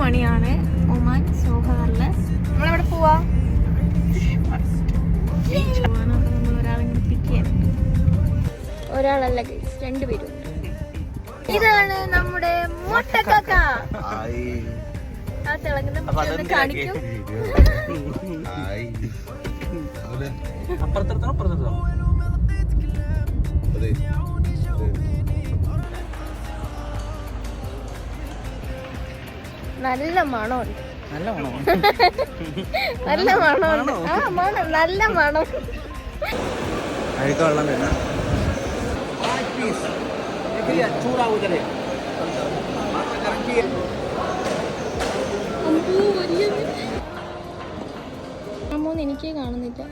മണിയാണ്. ഒമാൻ സോഹാറിൽ നമ്മളെവിടെ പോവാ? ഒരാളെങ്ങനെ പിക്ക് ചെയ്യാനുണ്ട്. ഒരാളല്ല ഗൈസ്, രണ്ടുപേരും. ഇതാണ് നമ്മുടെ മൊട്ടക്കാക്ക. ആ തിളങ്ങുന്ന മുട്ട കാണിക്കും. നല്ല മണമുണ്ട്. നല്ല മണമുണ്ട്. ആ മണം, നല്ല മണം. എനിക്ക് കാണുന്നില്ല.